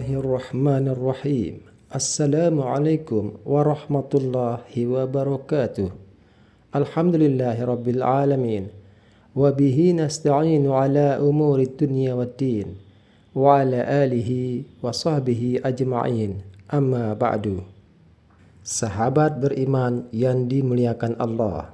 Bismillahirrahmanirrahim. Assalamualaikum warahmatullahi wabarakatuh. Alhamdulillahirabbil alamin. Wa bihi nasta'inu ala umuri dunya waddin. Wa ala alihi wa sahbihi ajma'in. Amma ba'du. Sahabat beriman yang dimuliakan Allah,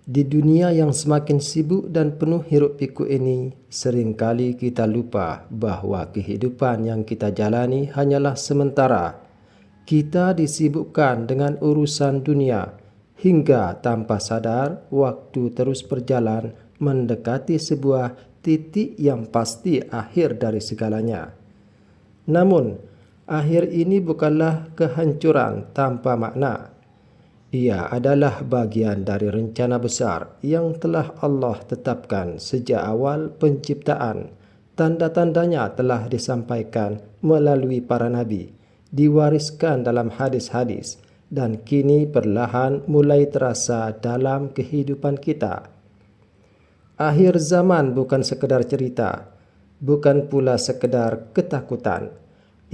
di dunia yang semakin sibuk dan penuh hiruk-pikuk ini, seringkali kita lupa bahwa kehidupan yang kita jalani hanyalah sementara. Kita disibukkan dengan urusan dunia, hingga tanpa sadar waktu terus berjalan mendekati sebuah titik yang pasti akhir dari segalanya. Namun, akhir ini bukanlah kehancuran tanpa makna. Ia adalah bagian dari rencana besar yang telah Allah tetapkan sejak awal penciptaan. Tanda-tandanya telah disampaikan melalui para nabi, diwariskan dalam hadis-hadis, dan kini perlahan mulai terasa dalam kehidupan kita. Akhir zaman bukan sekedar cerita, bukan pula sekedar ketakutan.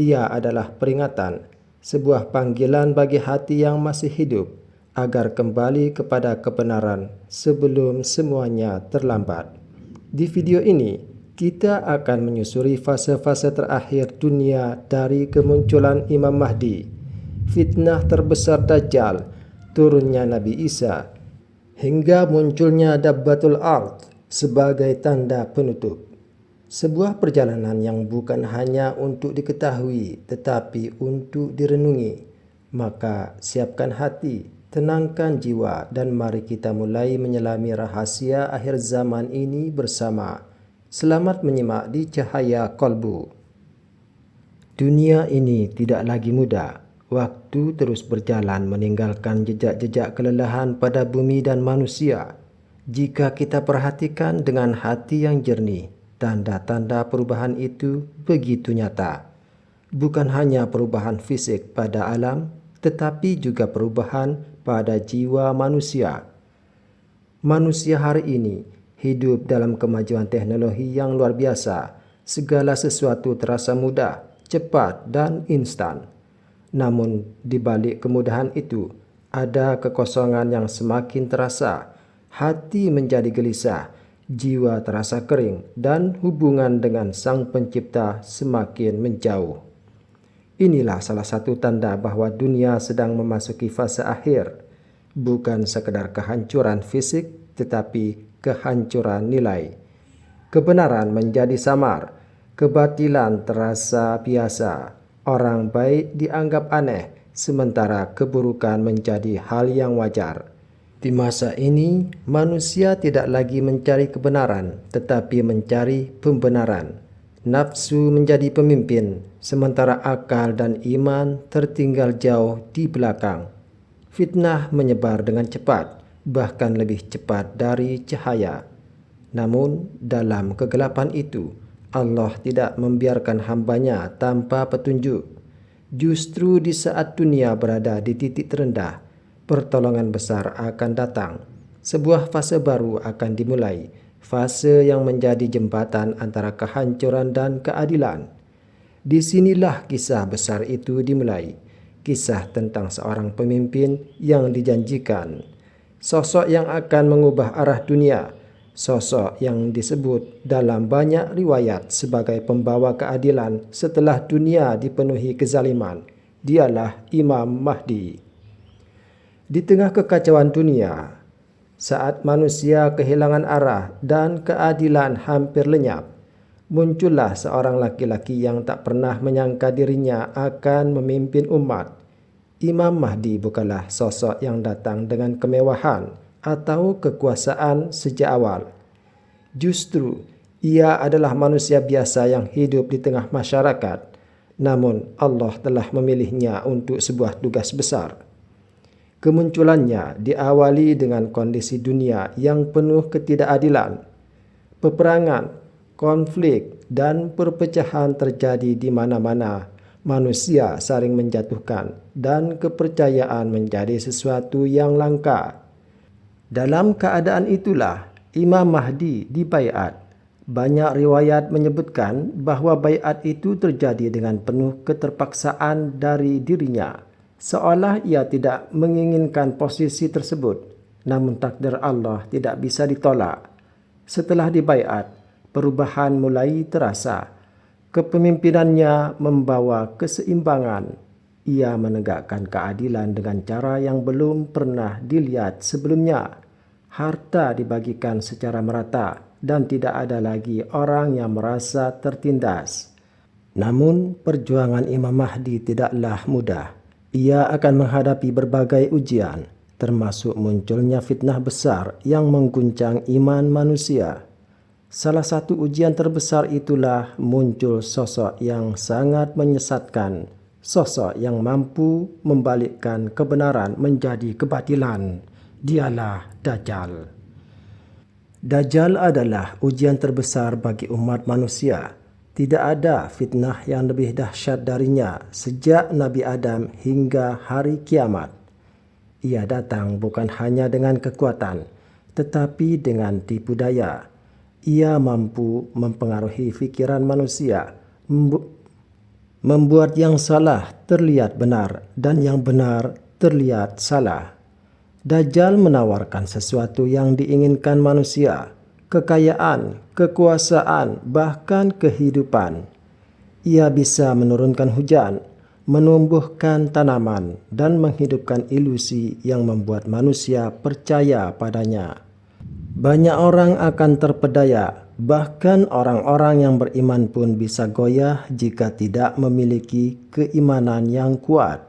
Ia adalah peringatan, sebuah panggilan bagi hati yang masih hidup, agar kembali kepada kebenaran sebelum semuanya terlambat. Di video ini, kita akan menyusuri fase-fase terakhir dunia dari kemunculan Imam Mahdi, fitnah terbesar Dajjal, turunnya Nabi Isa, hingga munculnya Dabbatul Ard sebagai tanda penutup. Sebuah perjalanan yang bukan hanya untuk diketahui, tetapi untuk direnungi. Maka siapkan hati, tenangkan jiwa, dan mari kita mulai menyelami rahasia akhir zaman ini bersama. Selamat menyimak di Cahaya Kolbu. Dunia ini tidak lagi muda. Waktu terus berjalan meninggalkan jejak-jejak kelelahan pada bumi dan manusia. Jika kita perhatikan dengan hati yang jernih, tanda-tanda perubahan itu begitu nyata. Bukan hanya perubahan fisik pada alam, tetapi juga perubahan pada jiwa manusia. Manusia hari ini hidup dalam kemajuan teknologi yang luar biasa. Segala sesuatu terasa mudah, cepat, dan instan. Namun, di balik kemudahan itu, ada kekosongan yang semakin terasa. Hati menjadi gelisah, jiwa terasa kering, dan hubungan dengan Sang Pencipta semakin menjauh. Inilah salah satu tanda bahwa dunia sedang memasuki fase akhir. Bukan sekadar kehancuran fisik, tetapi kehancuran nilai. Kebenaran menjadi samar, kebatilan terasa biasa, orang baik dianggap aneh, sementara keburukan menjadi hal yang wajar. Di masa ini, manusia tidak lagi mencari kebenaran, tetapi mencari pembenaran. Nafsu menjadi pemimpin, sementara akal dan iman tertinggal jauh di belakang. Fitnah menyebar dengan cepat, bahkan lebih cepat dari cahaya. Namun, dalam kegelapan itu, Allah tidak membiarkan hambanya tanpa petunjuk. Justru di saat dunia berada di titik terendah, pertolongan besar akan datang. Sebuah fase baru akan dimulai, fase yang menjadi jembatan antara kehancuran dan keadilan. Disinilah kisah besar itu dimulai, kisah tentang seorang pemimpin yang dijanjikan, sosok yang akan mengubah arah dunia, sosok yang disebut dalam banyak riwayat sebagai pembawa keadilan setelah dunia dipenuhi kezaliman. Dialah Imam Mahdi. Di tengah kekacauan dunia, saat manusia kehilangan arah dan keadilan hampir lenyap, muncullah seorang laki-laki yang tak pernah menyangka dirinya akan memimpin umat. Imam Mahdi bukanlah sosok yang datang dengan kemewahan atau kekuasaan sejak awal. Justru, ia adalah manusia biasa yang hidup di tengah masyarakat. Namun, Allah telah memilihnya untuk sebuah tugas besar. Kemunculannya diawali dengan kondisi dunia yang penuh ketidakadilan. Peperangan, konflik, dan perpecahan terjadi di mana-mana. Manusia saling menjatuhkan dan kepercayaan menjadi sesuatu yang langka. Dalam keadaan itulah Imam Mahdi dibaiat. Banyak riwayat menyebutkan bahwa baiat itu terjadi dengan penuh keterpaksaan dari dirinya, seolah ia tidak menginginkan posisi tersebut, namun takdir Allah tidak bisa ditolak. Setelah dibaiat, perubahan mulai terasa. Kepemimpinannya membawa keseimbangan. Ia menegakkan keadilan dengan cara yang belum pernah dilihat sebelumnya. Harta dibagikan secara merata dan tidak ada lagi orang yang merasa tertindas. Namun, perjuangan Imam Mahdi tidaklah mudah. Ia akan menghadapi berbagai ujian, termasuk munculnya fitnah besar yang mengguncang iman manusia. Salah satu ujian terbesar itulah muncul sosok yang sangat menyesatkan, sosok yang mampu membalikkan kebenaran menjadi kebatilan. Dialah Dajjal. Dajjal adalah ujian terbesar bagi umat manusia. Tidak ada fitnah yang lebih dahsyat darinya sejak Nabi Adam hingga hari kiamat. Ia datang bukan hanya dengan kekuatan, tetapi dengan tipu daya. Ia mampu mempengaruhi fikiran manusia, membuat yang salah terlihat benar dan yang benar terlihat salah. Dajjal menawarkan sesuatu yang diinginkan manusia, kekayaan, kekuasaan, bahkan kehidupan. Ia bisa menurunkan hujan, menumbuhkan tanaman, dan menghidupkan ilusi yang membuat manusia percaya padanya. Banyak orang akan terpedaya, bahkan orang-orang yang beriman pun bisa goyah jika tidak memiliki keimanan yang kuat.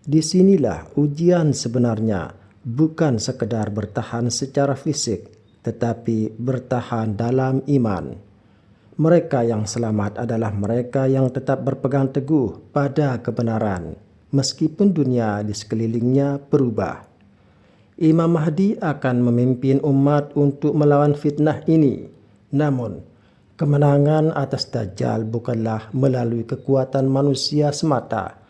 Disinilah ujian sebenarnya. Bukan sekedar bertahan secara fisik, tetapi bertahan dalam iman. Mereka yang selamat adalah mereka yang tetap berpegang teguh pada kebenaran, meskipun dunia di sekelilingnya berubah. Imam Mahdi akan memimpin umat untuk melawan fitnah ini. Namun, kemenangan atas Dajjal bukanlah melalui kekuatan manusia semata.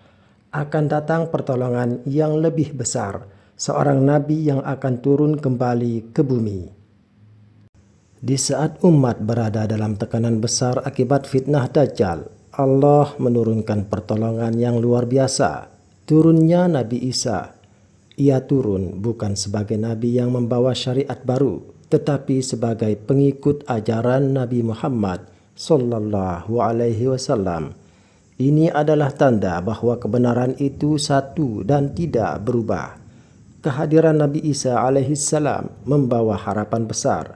Akan datang pertolongan yang lebih besar, seorang nabi yang akan turun kembali ke bumi. Di saat umat berada dalam tekanan besar akibat fitnah Dajjal, Allah menurunkan pertolongan yang luar biasa. Turunnya Nabi Isa. Ia turun bukan sebagai nabi yang membawa syariat baru, tetapi sebagai pengikut ajaran Nabi Muhammad sallallahu alaihi wasallam. Ini adalah tanda bahwa kebenaran itu satu dan tidak berubah. Kehadiran Nabi Isa alaihissalam membawa harapan besar.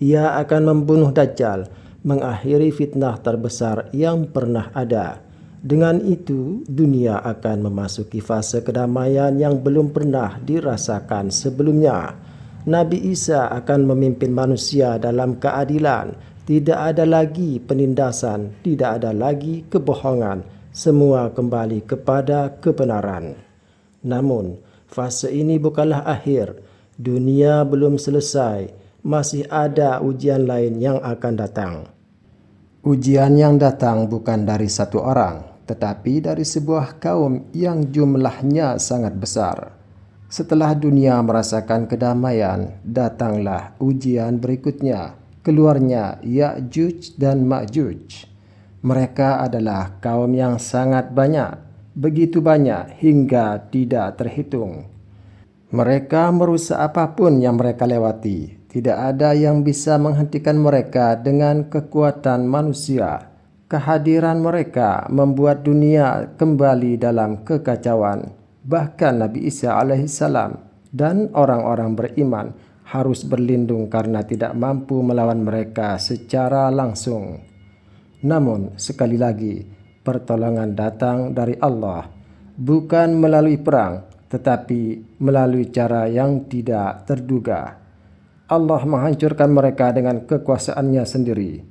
Ia akan membunuh Dajjal, mengakhiri fitnah terbesar yang pernah ada. Dengan itu, dunia akan memasuki fase kedamaian yang belum pernah dirasakan sebelumnya. Nabi Isa akan memimpin manusia dalam keadilan. Tidak ada lagi penindasan, tidak ada lagi kebohongan. Semua kembali kepada kebenaran. Namun, fase ini bukanlah akhir. Dunia belum selesai. Masih ada ujian lain yang akan datang. Ujian yang datang bukan dari satu orang, tetapi dari sebuah kaum yang jumlahnya sangat besar. Setelah dunia merasakan kedamaian, datanglah ujian berikutnya. Keluarnya Ya'juj dan Ma'juj. Mereka adalah kaum yang sangat banyak. Begitu banyak hingga tidak terhitung. Mereka merusak apapun yang mereka lewati. Tidak ada yang bisa menghentikan mereka dengan kekuatan manusia. Kehadiran mereka membuat dunia kembali dalam kekacauan. Bahkan Nabi Isa alaihissalam dan orang-orang beriman harus berlindung karena tidak mampu melawan mereka secara langsung. Namun, sekali lagi, pertolongan datang dari Allah, bukan melalui perang, tetapi melalui cara yang tidak terduga. Allah menghancurkan mereka dengan kekuasaannya sendiri.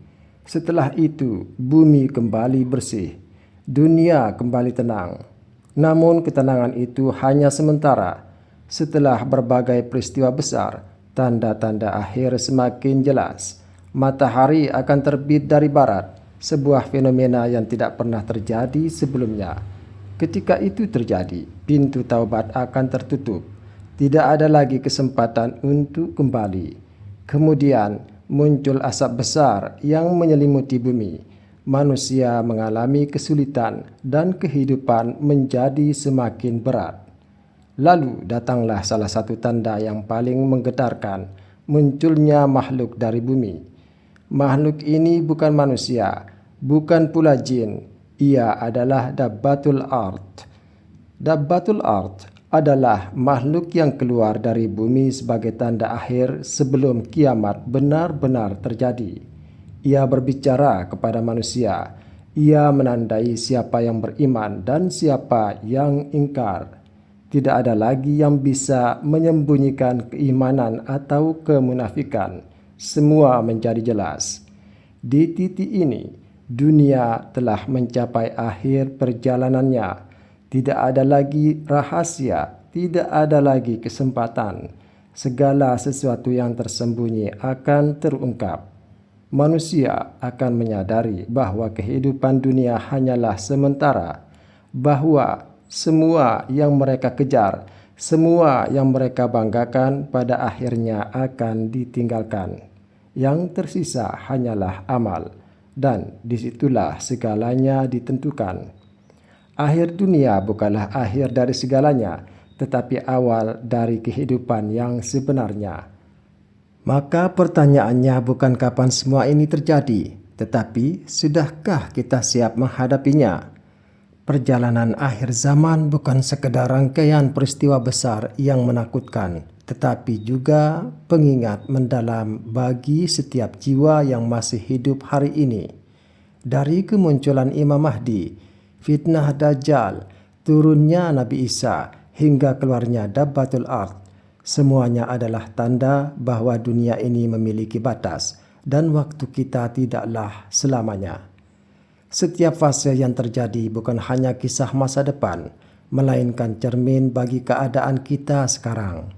Setelah itu, bumi kembali bersih, dunia kembali tenang. Namun ketenangan itu hanya sementara. Setelah berbagai peristiwa besar, tanda-tanda akhir semakin jelas. Matahari akan terbit dari barat, sebuah fenomena yang tidak pernah terjadi sebelumnya. Ketika itu terjadi, pintu taubat akan tertutup. Tidak ada lagi kesempatan untuk kembali. Kemudian, muncul asap besar yang menyelimuti bumi. Manusia mengalami kesulitan dan kehidupan menjadi semakin berat. Lalu datanglah salah satu tanda yang paling menggetarkan, munculnya makhluk dari bumi. Makhluk ini bukan manusia, bukan pula jin. Ia adalah Dabbatul Ard. Dabbatul Ard adalah makhluk yang keluar dari bumi sebagai tanda akhir sebelum kiamat benar-benar terjadi. Ia berbicara kepada manusia. Ia menandai siapa yang beriman dan siapa yang ingkar. Tidak ada lagi yang bisa menyembunyikan keimanan atau kemunafikan. Semua menjadi jelas. Di titik ini, dunia telah mencapai akhir perjalanannya. Tidak ada lagi rahasia, tidak ada lagi kesempatan. Segala sesuatu yang tersembunyi akan terungkap. Manusia akan menyadari bahwa kehidupan dunia hanyalah sementara, bahwa semua yang mereka kejar, semua yang mereka banggakan pada akhirnya akan ditinggalkan. Yang tersisa hanyalah amal, dan disitulah segalanya ditentukan. Akhir dunia bukanlah akhir dari segalanya, tetapi awal dari kehidupan yang sebenarnya. Maka pertanyaannya bukan kapan semua ini terjadi, tetapi sudahkah kita siap menghadapinya? Perjalanan akhir zaman bukan sekedar rangkaian peristiwa besar yang menakutkan, tetapi juga pengingat mendalam bagi setiap jiwa yang masih hidup hari ini. Dari kemunculan Imam Mahdi, fitnah Dajjal, turunnya Nabi Isa, hingga keluarnya Dabbatul Ard, semuanya adalah tanda bahwa dunia ini memiliki batas dan waktu kita tidaklah selamanya. Setiap fase yang terjadi bukan hanya kisah masa depan, melainkan cermin bagi keadaan kita sekarang.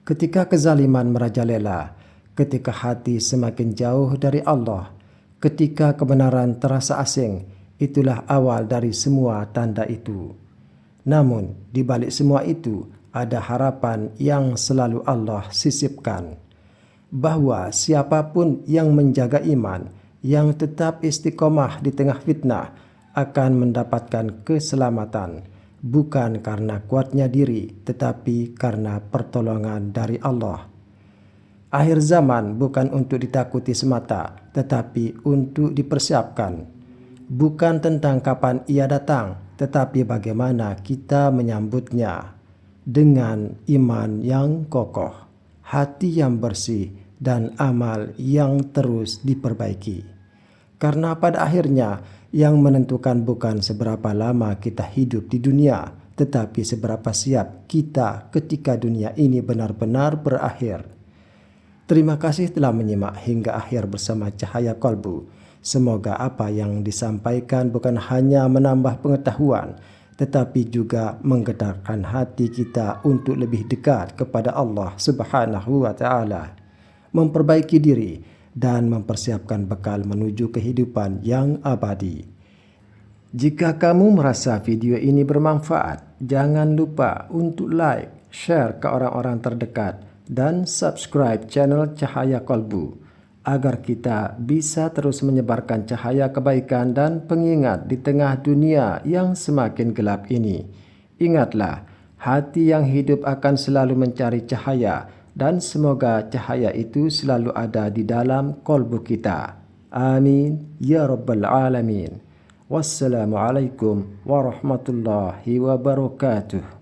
Ketika kezaliman merajalela, ketika hati semakin jauh dari Allah, ketika kebenaran terasa asing, itulah awal dari semua tanda itu. Namun, di balik semua itu, ada harapan yang selalu Allah sisipkan. Bahwa siapapun yang menjaga iman, yang tetap istiqomah di tengah fitnah, akan mendapatkan keselamatan. Bukan karena kuatnya diri, tetapi karena pertolongan dari Allah. Akhir zaman bukan untuk ditakuti semata, tetapi untuk dipersiapkan. Bukan tentang kapan ia datang, tetapi bagaimana kita menyambutnya. Dengan iman yang kokoh, hati yang bersih, dan amal yang terus diperbaiki. Karena pada akhirnya, yang menentukan bukan seberapa lama kita hidup di dunia, tetapi seberapa siap kita ketika dunia ini benar-benar berakhir. Terima kasih telah menyimak hingga akhir bersama Cahaya Kalbu. Semoga apa yang disampaikan bukan hanya menambah pengetahuan, tetapi juga menggetarkan hati kita untuk lebih dekat kepada Allah Subhanahu wa Ta'ala, memperbaiki diri, dan mempersiapkan bekal menuju kehidupan yang abadi. Jika kamu merasa video ini bermanfaat, jangan lupa untuk like, share ke orang-orang terdekat, dan subscribe channel Cahaya Kalbu, agar kita bisa terus menyebarkan cahaya kebaikan dan pengingat di tengah dunia yang semakin gelap ini. Ingatlah, hati yang hidup akan selalu mencari cahaya, dan semoga cahaya itu selalu ada di dalam kalbu kita. Amin ya rabbal alamin. Wassalamualaikum warahmatullahi wabarakatuh.